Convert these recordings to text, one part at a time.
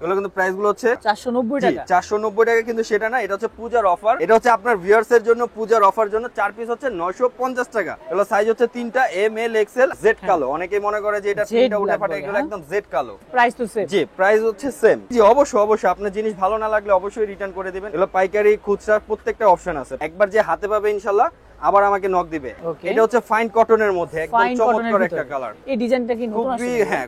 এগুলো কিন্তু প্রাইস গুলো হচ্ছে 490 টাকা। 490 টাকা, কিন্তু সেটা না, এটা হচ্ছে পূজার অফার। এটা হচ্ছে আপনার ভিউয়ার্স এর জন্য পূজার অফার জন্য 4 পিস হচ্ছে 950 টাকা। এগুলো সাইজ হচ্ছে 3টা, এম এল এক্সেল জেড কালো। অনেকেই মনে করে যে এটা প্রিন্টটা উঠে ফাটে, এগুলো একদম জেড কালো। প্রাইস তো সেম? জি, প্রাইস হচ্ছে সেম। জি অবশ্যই অবশ্যই, আপনার জিনিস ভালো না লাগলে অবশ্যই রিটার্ন করে দিবেন। এগুলো পাইকারি খুচরা প্রত্যেকটা অপশন আছে। একবার যে হাতে পাবে ইনশাআল্লাহ আবার আমাকে নক দিবে। এটা হচ্ছে ফাইন কটনের মধ্যে একদম চমৎকার একটা কালার। এই ডিজাইনটা কি নতুন আসছে? হ্যাঁ,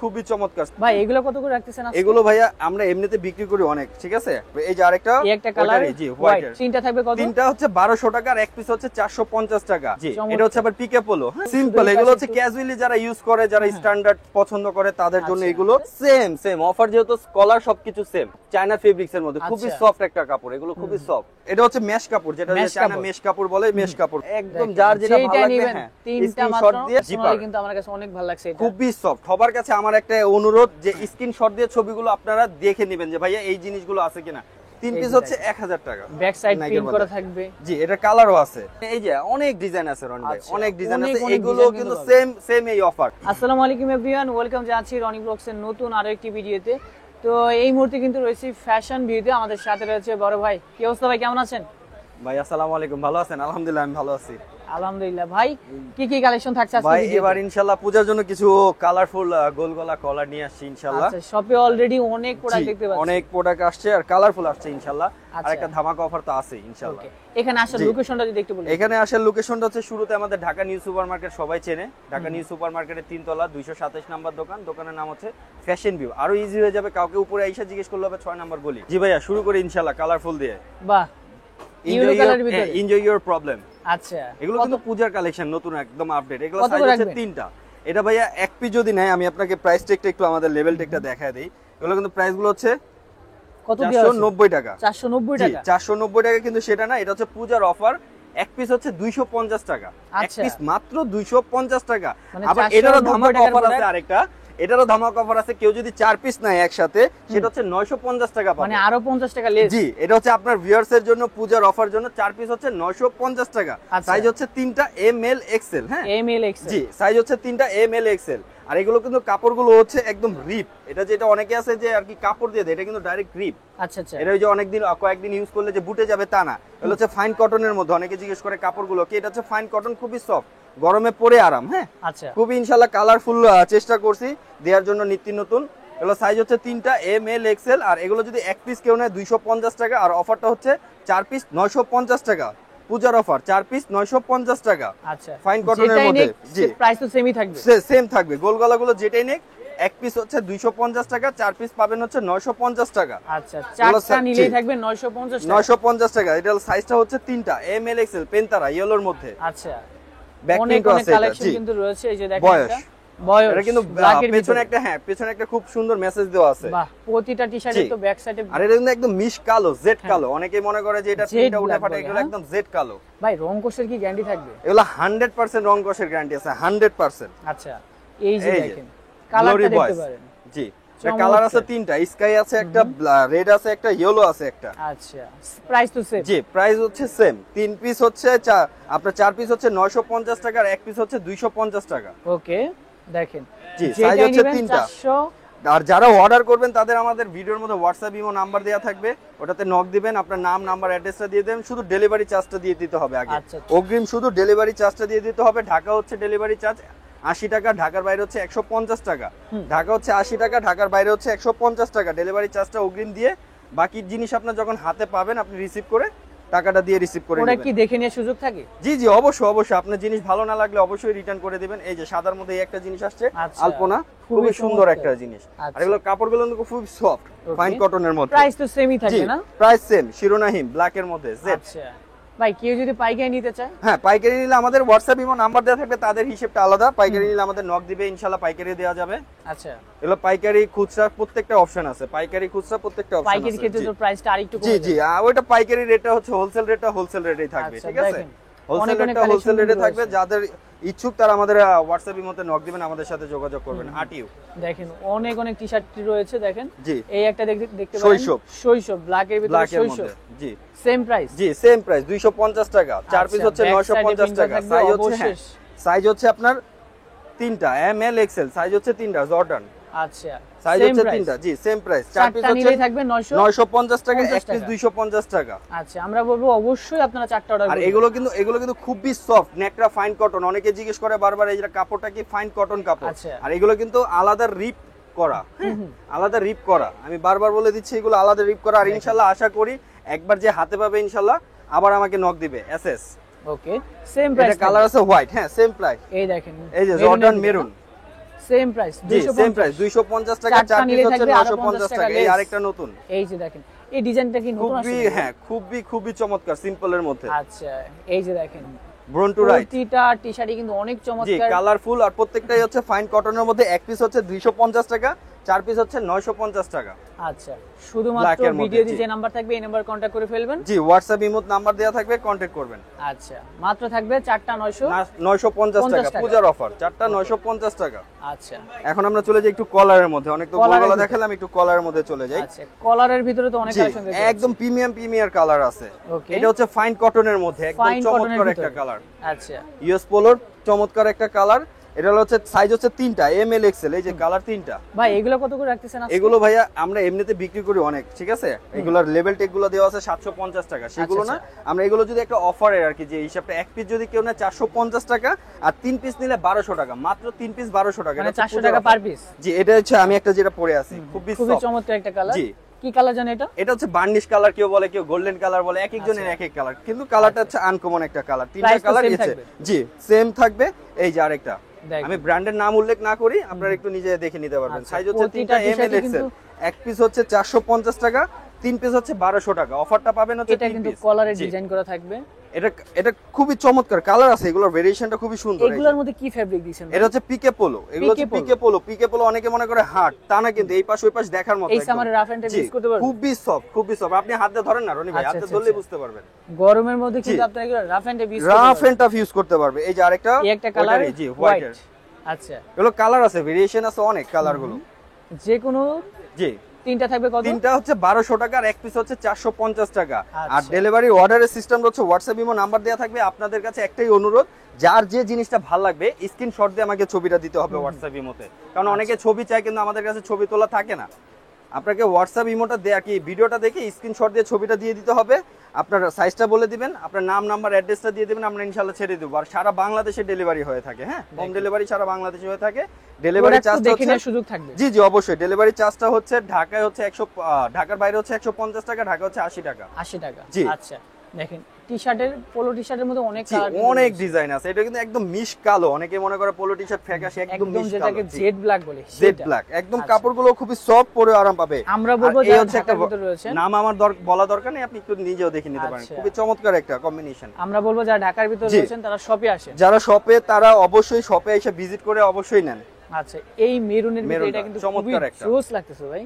খুবই চমৎকার ভাই। এগুলো কত করে রাখতেছেন আজকে? এগুলো ভাইয়া আমরা এমনিতে বিক্রি করি অনেক, ঠিক আছে। এই যে আরেকটা এই একটা কালার, জি হোয়াইট, তিনটা থাকবে কত? তিনটা হচ্ছে 1200 টাকা, আর এক পিস হচ্ছে 450 টাকা। জি, এটা হচ্ছে আবার পিকে পোলো, সিম্পল। এগুলো হচ্ছে ক্যাজুয়ালি যারা ইউজ করে, যারা স্ট্যান্ডার্ড পছন্দ করে তাদের জন্য এগুলো সেম অফার। যেহেতু কলার সবকিছু সেম, চায়না ফেব্রিক্স এর মধ্যে খুবই সফট একটা কাপড়। এগুলো খুবই সফট। এটা হচ্ছে মেশ কাপড়, যেটা চায়না মেশ কাপড় বলে, মেশ কাপড় একদম যার যেটা ভালো লাগবে। হ্যাঁ, তিনটা মাত্র জিপার, কিন্তু আমার কাছে অনেক ভালো লাগছে। এটা খুবই সফট। সবার কাছে আমার একটা অনুরোধ যে স্ক্রিনশট দিয়ে ছবিগুলো আপনারা দেখে নেবেন যে ভাইয়া এই জিনিসগুলো আছে কিনা। 3 পিস হচ্ছে 1000 টাকা, ব্যাক সাইড প্রিন্ট করা থাকবে। জি, এটা কালারও আছে। এই যে অনেক ডিজাইন আছে রনি ভাই, অনেক ডিজাইন আছে। এগুলো কিন্তু সেম এই অফার। আসসালামু আলাইকুম এভরিওয়ান, ওয়েলকাম জানাচ্ছি রনি ব্লগস এর নতুন আরো একটি ভিডিওতে। তো এই মুহূর্তে কিন্তু রয়েছে ফ্যাশন ভিডিওতে, আমাদের সাথে রয়েছে বড় ভাই। কি অবস্থা ভাই, কেমন আছেন? ভাই আসসালামু আলাইকুম, ভালো আছেন? আলহামদুলিল্লাহ আমি ভালো আছি। আলহামদুলিল্লাহ। ভাই কি কালেকশন থাকছে আজকে ভাই? এবার ইনশাআল্লাহ পূজার জন্য কিছু কালারফুল গোল গলা কলার নিয়ে আসছি ইনশাআল্লাহ। আচ্ছা, শপে অলরেডি অনেক প্রোডাক্ট দেখতে পাচ্ছি, অনেক প্রোডাক্ট আসছে আর কালারফুল আসছে ইনশাআল্লাহ। আর একটা ধামাকা অফার তো আছে ইনশাআল্লাহ। এখানে আসার লোকেশনটা যদি একটু বলেন। এখানে আসার লোকেশনটা হচ্ছে শুরুতে আমাদের ঢাকা নিউ সুপার মার্কেট, সবাই চেনে। ঢাকা নিউ সুপার মার্কেটের 3 তলা 227 নাম্বার দোকান। দোকানের নাম হচ্ছে ফ্যাশন ভিউ। আরো ইজি হয়ে যাবে, কাউকে উপরে আইসা জিজ্ঞেস করলে হবে 6 নাম্বার গলি। জি ভাইয়া, শুরু করি ইনশাআল্লাহ কালারফুল দিয়ে। বাহ, এনজয় ইওর প্রবলেম। আচ্ছা, এগুলো কিন্তু পূজার কালেকশন, নতুন একদম আপডেট। এগুলো সাইজ হচ্ছে 3টা। এটা ভাইয়া এক পিস যদি নেয়, আমি আপনাকে প্রাইস টেকটা একটু আমাদের লেভেল টেকটা দেখায় দেই। এগুলো কিন্তু প্রাইস গুলো হচ্ছে কত দিয়া আছে? 490 টাকা। 490 টাকা। 490 টাকা, কিন্তু সেটা না, এটা হচ্ছে পূজার অফার। এক পিস হচ্ছে 250 টাকা। এক পিস মাত্র 250 টাকা। আবার এটারও ধামাকা অফার আছে আরেকটা। এটারও ধামাকা অফার আছে, কেউ যদি 4 পিস নেয় একসাথে সেটা হচ্ছে 950 টাকা পাবে, মানে আরো 50 টাকা লেস। জি, এটা হচ্ছে আপনার ভিউয়ার্স এর জন্য পূজার অফার জন্য 4 পিস হচ্ছে 950 টাকা। সাইজ হচ্ছে 3টা, এম এল এক্সেল। হ্যাঁ, এম এল এক্সেল। জি, সাইজ হচ্ছে 3টা, এম এল এক্সেল। আর এগুলো কিন্তু কাপড়গুলো হচ্ছে একদম রিপ। এটা যেটা অনেকে আছে যে আর কি কাপড় দিয়ে দেয়, এটা কিন্তু ডাইরেক্ট রিপ। আচ্ছা আচ্ছা, এটা ওই যে অনেকদিন কয়েকদিন ইউজ করলে যে বুটে যাবে তা না। এগুলো হচ্ছে ফাইন কটনের মধ্যে। অনেকে জিজ্ঞেস করে কাপড়গুলো কি, এটা হচ্ছে ফাইন কটন, খুবই সফট, গরমে পরে আরাম। হ্যাঁ, আচ্ছা, খুবই ইনশাআল্লাহ কালারফুল চেষ্টা করছি দেওয়ার জন্য নিত্য নতুন। এগুলো সাইজ হচ্ছে 3টা, এম এল এক্সেল। আর এগুলো যদি এক পিস কেউ নেয় 250 টাকা, আর অফারটা হচ্ছে 4 পিস 950 টাকা। পূজার অফার 4 পিস 950 টাকা। আচ্ছা, ফাইন কটনের মধ্যে। জি, প্রাইস তো সেমই থাকবে, সেম থাকবে। গোলগলাগুলো যেটাই নেক, এক পিস হচ্ছে 250 টাকা, 4 পিস পাবেন হচ্ছে 950 টাকা। আচ্ছা, চারটা নিলেই থাকবে 950 টাকা। 950 টাকা। এটা সাইজটা হচ্ছে 3টা, এম এল এক্সেল, পেনতারা ইয়েলোর মধ্যে। আচ্ছা, ব্যাক অনেক প্রিন্ট আছে কালেকশন কিন্তু রয়েছে। এই যে দেখেন, বয়স, এটা কিন্তু পেছনে একটা, হ্যাঁ পেছনে একটা খুব সুন্দর মেসেজ দেওয়া আছে। বাহ, প্রতিটা টি-শার্টে তো ব্যাক সাইডে। আর এটা কিন্তু একদম মিশ কালো, জেড কালো। অনেকেই মনে করে যে এটা প্রিন্টটা উঠে ফাটে, এগুলো একদম জেড কালো। ভাই রং কোষের কি গ্যারান্টি থাকবে? এগুলো 100% রং কোষের গ্যারান্টি আছে, 100%। আচ্ছা, এই যে দেখেন কালারটা দেখতে পারেন। জি, এটা কালার আছে 3টা, স্কাই আছে একটা, রেড আছে একটা, ইয়েলো আছে একটা। আচ্ছা, প্রাইস তো সেম? জি, প্রাইস হচ্ছে সেম। 3 পিস হচ্ছে আপনার 4 পিস হচ্ছে 950 টাকা, আর এক পিস হচ্ছে 250 টাকা। ওকে, দেখেন। জি, সাইজ হচ্ছে 3টা। আর যারা অর্ডার করবেন তাদের আমাদের ভিডিওর মধ্যে হোয়াটসঅ্যাপ ইমো নাম্বার দেওয়া থাকবে, ওটাতে নক দিবেন, আপনার নাম নাম্বার অ্যাড্রেসটা দিয়ে দেবেন, শুধু ডেলিভারি চার্জটা দিয়ে দিতে হবে আগে। অগ্রিম শুধু ডেলিভারি চার্জটা দিয়ে দিতে হবে। ঢাকা হচ্ছে ডেলিভারি চার্জ 80 টাকা, ঢাকার বাইরে হচ্ছে 150 টাকা। ঢাকা হচ্ছে 80 টাকা, ঢাকার বাইরে হচ্ছে 150 টাকা। ডেলিভারি চার্জটা অগ্রিম দিয়ে বাকি জিনিস আপনার যখন হাতে পাবেন আপনি রিসিভ করে টাকাটা দিয়ে রিসিভ করে নেবেন। ওটা কি দেখে নেওয়ার সুযোগ থাকে? জি জি, অবশ্যই অবশ্যই। আপনার জিনিস ভালো না লাগলে অবশ্যই রিটার্ন করে দিবেন। এই যে সাদার মধ্যে এই একটা জিনিস আসছে, আলপনা, খুবই সুন্দর একটা জিনিস। আর এগুলো কাপড়গুলো কিন্তু খুব সফট, ফাইন কটনের মধ্যে। প্রাইস তো সেমই থাকবে না? প্রাইস সেম, শিরোনাহিম ব্ল্যাক এর মধ্যে জেড। আচ্ছা ভাই, কেউ যদি পাইকারি নিতে চায়? হ্যাঁ, পাইকারি নিলে আমাদের হোয়াটসঅ্যাপ ইমো নাম্বার দেওয়া থাকবে, তাদের হিসাবটা আলাদা। পাইকারি নিলে আমাদের নক দিবে, ইনশাআল্লাহ পাইকারি দেওয়া যাবে। আচ্ছা, এগুলো পাইকারি খুচরা প্রত্যেকটা অপশন আছে, পাইকারি খুচরা প্রত্যেকটা অপশন আছে। পাইকারি ক্ষেত্রে তো প্রাইসটা আরেকটু কমে যাবে। জি জি, ওইটা পাইকারি রেটটা হচ্ছে হোলসেল রেটটা হোলসেল রেটেই থাকবে, ঠিক আছে? হোলসেল রেটটা হোলসেল রেটে থাকবে। যাদের ইচ্ছুক তারা আমাদের হোয়াটসঅ্যাপ ইমোতে নক দিবেন, আমাদের সাথে যোগাযোগ করবেন। আটিউ দেখেন, অনেক অনেক টি-শার্ট রয়েছে। দেখেন, জি, এই একটা দেখতে পারেন, শৈশব ব্ল্যাক এর ভিতরে শৈশব। জি, সেম প্রাইস? জি, সেম প্রাইস 250 টাকা। 4 পিস হচ্ছে 950 টাকা। সাইজ হচ্ছে আপনার 3টা, এম এল এক্সেল। সাইজ হচ্ছে 3টা, জর্ডান। আচ্ছা, সাইজ হচ্ছে তিনটা, জি সেম প্রাইস। 4 পিস হচ্ছে থাকবে 950 টাকা, এক পিস 250 টাকা। আচ্ছা, আমরা বলবো অবশ্যই আপনারা 4টা অর্ডার আর করবেন। এগুলো কিন্তু খুবই সফট, নেকড়া ফাইন কটন। অনেকে জিজ্ঞেস করে বারবার এই যে কাপড়টা কি ফাইন কটন কাপড়। আর এগুলো কিন্তু আলাদা রিপ করা, আলাদা রিপ করা। আমি বারবার বলে দিচ্ছি এগুলো আলাদা রিপ করা। আর ইনশাআল্লাহ আশা করি একবার যে হাতে পাবে ইনশাআল্লাহ আবার আমাকে নক দিবে। এসএস ওকে, সেম প্রাইস। এটা কালার আছে হোয়াইট, হ্যাঁ সেম প্রাইস। এই দেখেন, এই যে Jordan maroon, same price, same price 250 টাকা। 4 পিস হচ্ছে 950 টাকা। এই আরেকটা নতুন, এই যে দেখেন, এই ডিজাইনটা কি নতুন আসছে? হ্যাঁ খুবই চমৎকার, সিম্পলের মধ্যে। আচ্ছা, এই যে দেখেন ব্রন টু রাইট, প্রতিটা টি-শার্টই কিন্তু অনেক জি চমৎকার, কালারফুল। আর প্রত্যেকটাই হচ্ছে ফাইন কটনের মধ্যে। এক পিস হচ্ছে 250 টাকা, 4 পিস হচ্ছে 950 টাকা। আচ্ছা, শুধুমাত্র ভিডিওতে যে নাম্বার থাকবে এই নাম্বার কন্টাক্ট করে ফেলবেন। জি, হোয়াটসঅ্যাপ ইমো নাম্বার দেয়া থাকবে, কন্টাক্ট করবেন। আচ্ছা, মাত্র থাকবে 4টা 950 টাকা, পূজার অফার। 4টা 950 টাকা। আচ্ছা, এখন আমরা চলে যাই একটু কলারের মধ্যে। অনেক তো গোলগলা দেখালাম, একটু কলারের মধ্যে চলে যাই। আচ্ছা, কলারের ভিতরে তো অনেক কালেকশন দেখতে একদম প্রিমিয়ার কালার আছে। এটা হচ্ছে ফাইন কটনের মধ্যে, একদম চমৎকার একটা কালার। আচ্ছা, ইউএস পোলোর চমৎকার একটা কালার। এটা হচ্ছে সাইজ হচ্ছে 3টা, এম এল এক্সেল। এই যে কালার 3টা। ভাই এগুলো কত করে রাখতেছেন আজকে? এগুলো ভাইয়া আমরা এমনিতে বিক্রি করি অনেক, ঠিক আছে। এগুলোর লেভেল টেগ গুলো দেওয়া আছে 750 টাকা। সেগুলো না, আমরা এগুলো যদি একটা অফারের আর কি, যে হিসাবটা এক পিস যদি কেউ নেয় 450 টাকা, আর 3 পিস নিলে 1200 টাকা। মাত্র 3 পিস 1200 টাকা, মানে 400 টাকা পার পিস। জি, এটা হচ্ছে আমি একটা যেটা পরে আছি, খুবই চমৎকার একটা কালার। জি, কি কালার জানেন এটা? এটা হচ্ছে বার্নিশ কালার, কেউ বলে, কেউ গোল্ডেন কালার বলে, এক একজনের এক এক কালার। কিন্তু কালারটা হচ্ছে আনকমন একটা কালার। 3টা কালার আছে, জি সেম থাকবে। এই যে আরেকটা, আমি ব্র্যান্ডের নাম উল্লেখ না করি, আপনারা একটু নিজে দেখে নিতে পারবেন। সাইজ হচ্ছে 3টা, এম এল এক্সেল। এক পিস হচ্ছে 450 টাকা, 3 পিস হচ্ছে 1200 টাকা। অফারটা পাবেন হচ্ছে এটা কিন্তু কলারে ডিজাইন করা থাকবে। এটা খুবই চমৎকার কালার আছে। এগুলোর ভেরিয়েশনটা খুবই সুন্দর। এগুলোর মধ্যে কি ফেব্রিক দিয়েছেন? এটা হচ্ছে পিকে পোলো। এগুলো হচ্ছে পিকে পোলো। অনেকে মনে করে হার্ড, তা না, কিন্তু এই পাশ ওই পাশ দেখার মতো। এই সামারে রাফ এন্ড টাফ ইউজ করতে পারবেন। খুবই সফট। আপনি হাত দিয়ে ধরেন না রনি ভাই, হাতে ধরলেই বুঝতে পারবেন। গরমের মধ্যে কিন্তু আপনারা এগুলো রাফ এন্ড টাফ ইউজ করতে পারবে। এই যে আরেকটা, এই একটা কালার, জি হোয়াইট। আচ্ছা, এগুলো কালার আছে, ভেরিয়েশন আছে অনেক কালার গুলো। যে কোনো, জি 3টা থাকবে কত? 3টা হচ্ছে 1200 টাকা, আর এক পিস হচ্ছে 450 টাকা। আর ডেলিভারি অর্ডারের সিস্টেম হচ্ছে হোয়াটসঅ্যাপ ইমো নাম্বার দেয়া থাকবে। আপনাদের কাছে একটাই অনুরোধ, যার যে জিনিসটা ভালো লাগবে স্ক্রিনশট দিয়ে আমাকে ছবিটা দিতে হবে হোয়াটসঅ্যাপ ইমোতে। কারণ অনেকে ছবি চায় কিন্তু আমাদের কাছে ছবি তোলা থাকে না। আপনাকে হোয়াটসঅ্যাপ ইমোটা দেয়া কি ভিডিওটা দেখে স্ক্রিনশট দিয়ে ছবিটা দিয়ে দিতে হবে। আপনার সাইজটা বলে দিবেন, আপনার নাম নাম্বার অ্যাড্রেসটা দিয়ে দিবেন, আমরা ইনশাআল্লাহ ছেড়ে দেব। আর সারা বাংলাদেশে ডেলিভারি হয়ে থাকে, হ্যাঁ হোম ডেলিভারি সারা বাংলাদেশে হয়ে থাকে। ডেলিভারি চার্জটা হচ্ছে, সুযোগ থাকবে। জি অবশ্যই। ডেলিভারি চার্জটা হচ্ছে ঢাকায় হচ্ছে 100, ঢাকার বাইরে হচ্ছে 150 টাকা, ঢাকা হচ্ছে 80 টাকা। 80 টাকা, জি। আচ্ছা, দেখেন টি-শার্টের, পোলো টি-শার্টের মধ্যে অনেক কালার, অনেক ডিজাইন আছে। এটা কিন্তু একদম মিশ কালো। অনেকে মনে করে পোলো টি-শার্ট ফ্যাকাশে, একদম মিশ কালো, যেটাকে জেড ব্ল্যাক বলে, জেড ব্ল্যাক। একদম কাপড়গুলো খুবই সফট, পরে আরাম পাবে। আমরা বলবো যে ঢাকার ভিতরে রয়েছে, নাম আমার বলা দরকার নেই, আপনি একটু নিজেও দেখে নিতে পারেন। খুবই চমৎকার একটা কম্বিনেশন। আমরা বলবো যারা ঢাকার ভিতরে রয়েছেন তারা শপে আসেন। যারা শপে, তারা অবশ্যই শপে এসে ভিজিট করে অবশ্যই নেন। আচ্ছা, এই মেরুনের ভিতরে এটা কিন্তু চমৎকার একটা জোস লাগতেছে ভাই।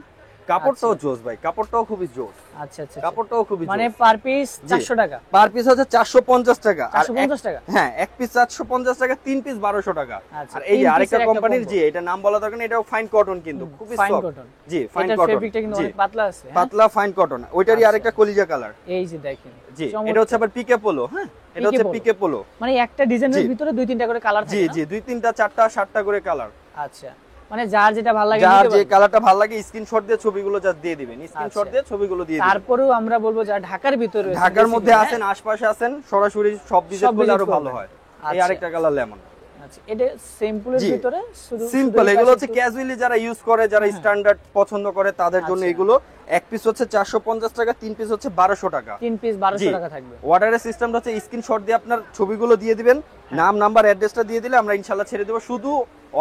কাপড়টাও জোস ভাই, কাপড়টাও খুবই জোস। আচ্ছা আচ্ছা, কাপড়টাও খুবই জোস। মানে পার পিস 400 টাকা, পার পিস হচ্ছে 450 টাকা। 450 টাকা, হ্যাঁ এক পিস 450 টাকা, 3 পিস 1200 টাকা। আর এই যে আরেকটা কোম্পানির, জি এটা নাম বলা দরকার না, এটাও ফাইন কটন, কিন্তু খুবই সফট। জি ফাইন কটন, ফেব্রিকটা কিন্তু অনেক পাতলা আছে, পাতলা ফাইন কটন। ওইটারই আরেকটা কলিজা কালার। এই যে দেখেন, জি এটা হচ্ছে আবার পিকে পোলো। হ্যাঁ এটা হচ্ছে পিকে পোলো, মানে একটা ডিজাইনের ভিতরে 2-3টা করে কালার থাকে। জি 2-3টা 4টা 7টা করে কালার। আচ্ছা, মানে যার যেটা ভালো লাগে, যার যে কালারটা ভালো লাগে স্ক্রিনশট দিয়ে ছবিগুলো জাস্ট দিয়ে দিবেন। স্ক্রিনশট দিয়ে ছবিগুলো দিয়ে দিবেন। তারপরেও আমরা বলবো যারা ঢাকার ভিতরে, ঢাকার মধ্যে আছেন, আশপাশে আছেন, সরাসরি সব ভিজিট করলে আরো ভালো হয়। এই আরেকটা কালার লেমন। আচ্ছা, এটা সিম্পলের ভিতরে, শুধু সিম্পল। এগুলো হচ্ছে ক্যাজুয়ালি যারা ইউজ করে, যারা স্ট্যান্ডার্ড পছন্দ করে, তাদের জন্য এগুলো। এক পিস হচ্ছে 450 টাকা, 3 পিস হচ্ছে 1200 টাকা। 3 পিস 1200 টাকা থাকবে। অর্ডারের সিস্টেমটা হচ্ছে স্ক্রিনশট দিয়ে আপনার ছবিগুলো দিয়ে দিবেন, নাম নাম্বার অ্যাড্রেসটা দিয়ে দিলে আমরা ইনশাআল্লাহ ছেড়ে দেব। শুধু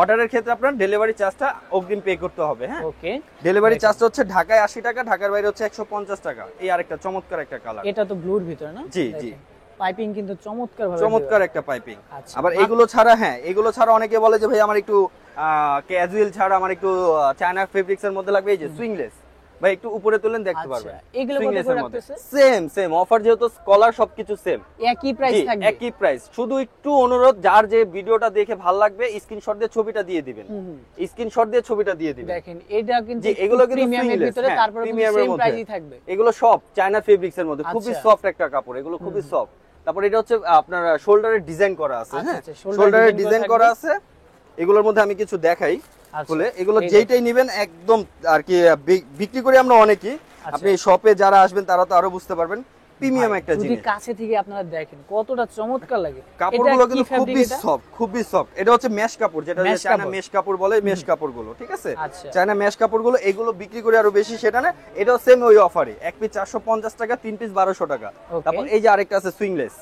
অর্ডারের ক্ষেত্রে আপনার ডেলিভারি চার্জটা অগ্রিম পে করতে হবে। হ্যাঁ ওকে, ডেলিভারি চার্জটা হচ্ছে ঢাকায় 80 টাকা, ঢাকার বাইরে হচ্ছে 150 টাকা। এই আরেকটা চমৎকার একটা কালার। এটা তো ব্লুর ভিতরে না? জি জি, পাইপিং কিন্তু চমৎকার একটা পাইপিং। আবার এগুলো ছাড়া, হ্যাঁ এগুলো ছাড়া অনেকে বলে যে ভাই আমার একটু ক্যাজুয়াল ছাড়া আমার একটু চায়না ফেব্রিক্স এর মধ্যে লাগবে। এই যে সুইংলেস ভাই, একটু উপরে তুলেন দেখতে পারবেন। এগুলো কত করে রাখতেছে? সেম অফার, যেহেতু স্কলার সবকিছু সেম, একই প্রাইস থাকবে, একই প্রাইস। শুধু একটু অনুরোধ, যার যে ভিডিওটা দেখে ভালো লাগবে স্ক্রিনশট দিয়ে ছবিটা দিয়ে দিবেন। স্ক্রিনশট দিয়ে ছবিটা দিয়ে দিবেন। দেখেন এটা কিন্তু এগুলো কিন্তু প্রিমিয়ামের ভিতরে, তারপরে সেম প্রাইসই থাকবে। এগুলো সব চায়না ফেব্রিক্স এর মধ্যে, খুবই সফট একটা কাপড়। এগুলো খুবই সফট। তারপর এটা হচ্ছে আপনার শোল্ডারে ডিজাইন করা আছে। হ্যাঁ শোল্ডারে ডিজাইন করা আছে। এগুলোর মধ্যে আমি কিছু দেখাই। বলে এগুলো যেইটাই নেবেন একদম আর কি বিক্রি করে আমরা অনেকই, আপনি শপে যারা আসবেন তারা তো আরো বুঝতে পারবেন প্রিমিয়াম একটা জিনিস। যদি কাছে থেকে আপনারা দেখেন কতটা চমৎকার লাগে, কাপড়গুলো কিন্তু খুবই সফট। এটা হচ্ছে মেশ কাপড়, যেটা চায়না মেশ কাপড় বলে, মেশ কাপড়গুলো ঠিক আছে, চায়না মেশ কাপড়গুলো এগুলো বিক্রি করে আরো বেশি সেটা না, এটাও সেম ওই অফারে 1 পিস 450 টাকা, 3 পিস 1200 টাকা। তারপর এই যে আরেকটা আছে সুইংলেস,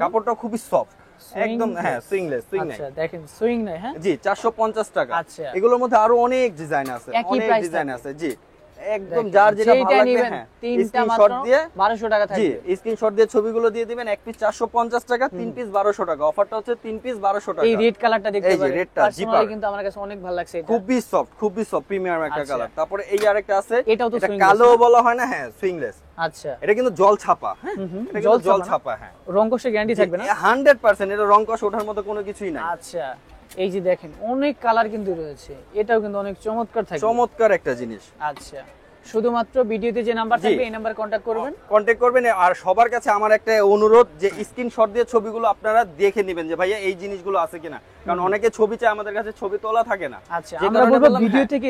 কাপড়টা খুবই সফট একদম, হ্যাঁ সুইংলেস আচ্ছা দেখেন সুইং নাই, হ্যাঁ জি 450 টাকা। আচ্ছা এগুলোর মধ্যে আরো অনেক ডিজাইন আছে, অনেক ডিজাইন আছে জি, একদম যার যেটা ভালো লাগবে হ্যাঁ তিনটা মাত্র 1200 টাকা থাকবে। জি স্ক্রিনশট দিয়ে ছবিগুলো দিয়ে দিবেন, 1 পিস 450 টাকা, 3 পিস 1200 টাকা। অফারটা হচ্ছে 3 পিস 1200 টাকা। এই রেড কালারটা দেখতে পারেন, এই যে রেডটা পার্সোনালি কিন্তু আমার কাছে অনেক ভালো লাগছে, এটা খুবই সফট প্রিমিয়াম একটা কালার। তারপরে এই আরেকটা আছে, এটাও তো এটা কালো বলা হয় না, হ্যাঁ সুইংলেস। আচ্ছা এটা কিন্তু জল ছাপা, হ্যাঁ এটা কিন্তু জল ছাপা, হ্যাঁ রংকশের গ্যারান্টি থাকবে না 100%, এটা রংকশ ওঠার মতো কোনো কিছুই নাই। আচ্ছা এই যে দেখেন অনেক কালার কিন্তু রয়েছে, এটাও কিন্তু অনেক চমৎকার থাকবে, চমৎকার একটা জিনিস। আচ্ছা শুধুমাত্র ভিডিওতে যে নাম্বার থাকবে এই নাম্বার কন্টাক্ট করবেন। আর সবার কাছে আমার একটা অনুরোধ যে স্ক্রিনশট দিয়ে ছবিগুলো আপনারা দেখে নেবেন যে ভাইয়া এই জিনিসগুলো আছে কিনা, কারণ অনেকে ছবি চায়, আমাদের কাছে ছবি তোলা থাকে না। আচ্ছা আমরা বলবো ভিডিও থেকে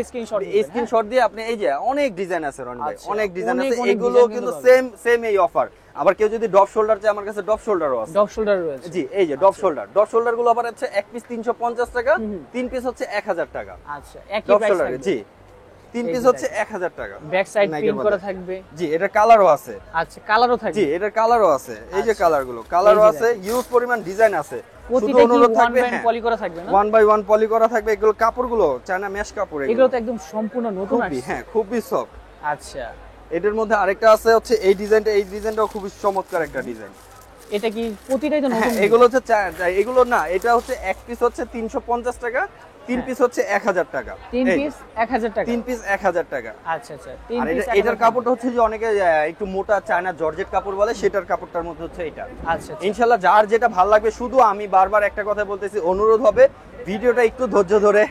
স্ক্রিনশট দিয়ে আপনি এই যে অনেক ডিজাইন আছে রনি ভাই, অনেক ডিজাইন আছে, এগুলো কিন্তু সেম এই অফার। আবার কেউ যদি ডপ শোল্ডার চায়, আমার কাছে ডপ শোল্ডারও আছে, ডপ শোল্ডার রয়েছে জি এই যে ডপ শোল্ডার গুলো আবার হচ্ছে 1 পিস 350 টাকা, 3 পিস হচ্ছে 1000 টাকা। আচ্ছা একই প্রাইস থাকবে জি 3 পিস হচ্ছে 1000 টাকা। ব্যাক সাইড প্রিন্ট করা থাকবে, জি এটা কালারও আছে। আচ্ছা কালারও থাকবে, জি এটার কালারও আছে, এই যে কালারও আছে, হিউজ পরিমাণ ডিজাইন আছে। প্রতিটা অনুরোধ থাকবে পলি করা থাকবে না, 1 বাই 1 পলি করা থাকবে। এগুলো কাপড়গুলো চায়না মেশ কাপড়, এগুলো তো একদম সম্পূর্ণ নতুন আসছে, হ্যাঁ খুবই সফট। আচ্ছা এটার মধ্যে আরেকটা আছে হচ্ছে এই ডিজাইনটাও খুবই চমৎকার একটা ডিজাইন। এটা কি প্রতিটাই তো নতুন? এগুলো হচ্ছে এগুলো না, এটা হচ্ছে 1 পিস হচ্ছে 350 টাকা, 3 পিস হচ্ছে 1000 টাকা। 3 পিস 1000 টাকা, 3 পিস 1000 টাকা। আচ্ছা 3 আর পিস এটার কাপড়টা হচ্ছে যে অনেকে একটু মোটা চায়না জর্জেট কাপড় বলে, সেটার কাপড়টার মধ্যে হচ্ছে এটা। আচ্ছা ইনশাআল্লাহ যার যেটা ভালো লাগবে, শুধু আমি বারবার একটা কথা বলতেছি, অনুরোধ হবে ভিডিওটা একটু ধৈর্য ধরে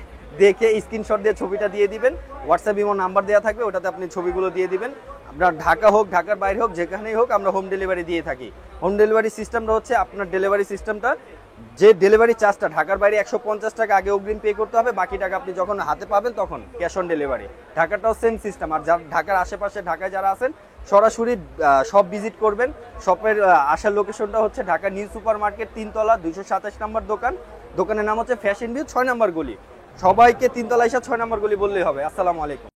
দেখে স্ক্রিনশট দিয়ে ছবিটা দিয়ে দিবেন। হোয়াটসঅ্যাপ ইমো নাম্বার দেওয়া থাকবে, ওটাতে আপনি ছবিগুলো দিয়ে দিবেন। আপনার ঢাকা হোক, ঢাকার বাইরে হোক, যেখানেই হোক আমরা হোম ডেলিভারি দিয়ে থাকি। হোম ডেলিভারি সিস্টেমটা হচ্ছে, আপনার ডেলিভারি সিস্টেমটা যে ডেলিভারি চার্জটা ঢাকার বাইরে 150 টাকা আগে অগ্রিম পে করতে হবে, বাকি টাকা আপনি যখন হাতে পাবেন তখন ক্যাশ অন ডেলিভারি। ঢাকাটাও সেম সিস্টেম। আর যারা ঢাকার আশেপাশে, ঢাকায় যারা আছেন, সরাসরি শপ ভিজিট করবেন। শপের আসার লোকেশনটা হচ্ছে ঢাকা নিউ সুপার মার্কেট 3 তলা 227 নম্বর দোকান। দোকানের নাম হচ্ছে ফ্যাশন ভিউ, 6 নম্বর গলি। সবাইকে 3 তলা এসে 6 নম্বর গলি বললেই হবে। আসসালামু আলাইকুম।